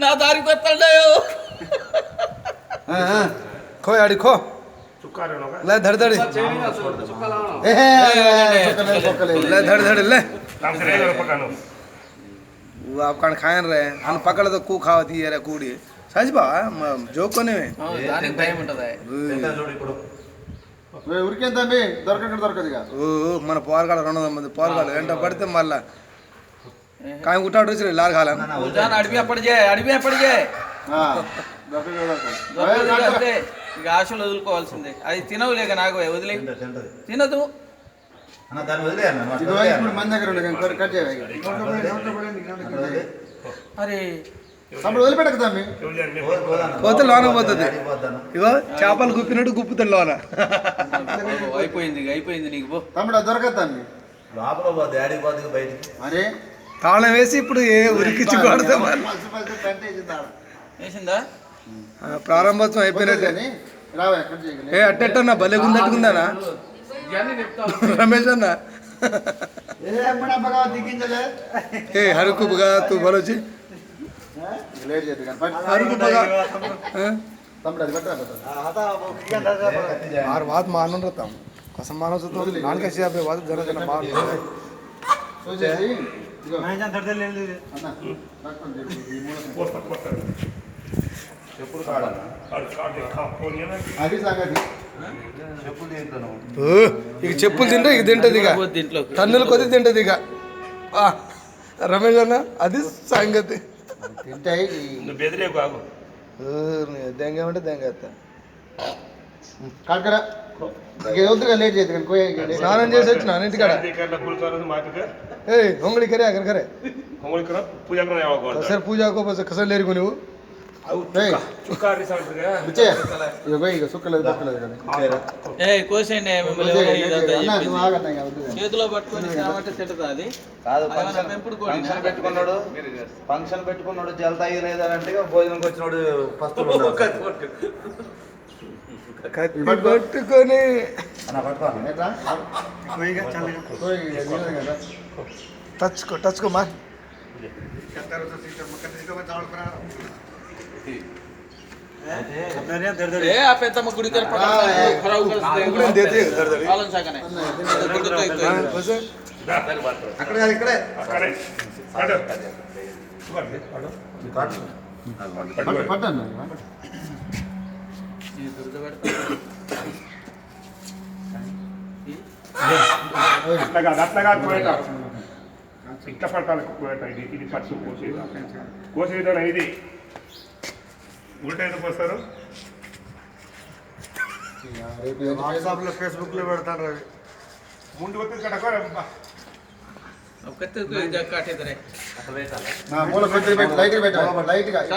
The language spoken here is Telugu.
నా దారికి వస్తాడో खो याडी खो ले धड़ धड़ ले धड़ धड़ ले वो आप कान खायन रहे हम पकड़ तो कू खावती है रे कूड़ी सच बा जोक कोने में దానికి టైం ఉంటది ఉరికేంత దొరకదిగా ఓ మన పోరగాడు 200 మంది పోరగాడు వెంట పడితే మళ్ళా కాయ ఉట్టాడు వచ్చి లార్ ఖాలా అడిపి అప్పటికే ఇక ఆశలు వదులుకోవాల్సిందే అది తినవులేక నాకు వదిలే తినదు మన దగ్గర అరే వదిలిపెట్టక తమ్మి పోతే లోన పోతుంది ఇగో చేపలు గుప్పినట్టు గుప్పుతాడు లోన అయిపోయింది నీకు పో తమ్ముడు దొరకదు తమ్మి అరే తాళం వేసి ఇప్పుడు ఏ ఉరికిచ్చి కొడతాం వేసిందా ప్రారంభోత్సవం అయిపోయినట్టే ఏ అట్టన్నా భలే గుందట్టుకుందానా రమేష్ అన్న ఏ హరుకు బగా తూ బలోచి हरुku बगा यार बात मानून रहता हूँ कसम मानो तो नान कैसे आप बात जरा जरा मार मैं जान धड़ ले ले अन्ना చెప్పులు కాడ అది సంగతి చెప్పులు తింటాను ఇక చెప్పులు తింటే ఇక తింటది ఇక టన్నులు కొద్ది తింటది ఇక రమేష్ అన్న అది సంగతి తింటాయి బెదిరే బాగు దెంగ అంటే దెంగ కాకర వద్దుగా లేట్ చేద్దు కానీ స్నానం చేసి వచ్చిన ఇంటికాడ ఏ ಹೊಂಗಳಿ ಕರೆ ಅಗರ್ ಕರೆ ಸರ್ ಪೂಜಾ ಕೋ ಬಸ್ ಕಸಲ್ ಲೇರಿಗೋ ನೀವು కోసేయండి చేతిలో పట్టుకొని తింటదా అది పెంపుడు ఫంక్షన్ పెట్టుకున్నాడు జల తాగిలేదంటే భోజనంకి వచ్చినాడు పట్టుకొని టచ్కో మా పెద్దమ్మ గుడి ఇక్కడే పట్టండి అట్లాగా ఇట్లా పట్టాలి ఇది పచ్చి కోసేదా ఇది ఉల్టా ఎందుకు వస్తారు వాట్సాప్లో ఫేస్బుక్లో పెడతారు అవి ముందు వచ్చి కట్టకోరా కట్టేదరే మూల కొద్దిగా లైట్ పెట్టాలి లైట్గా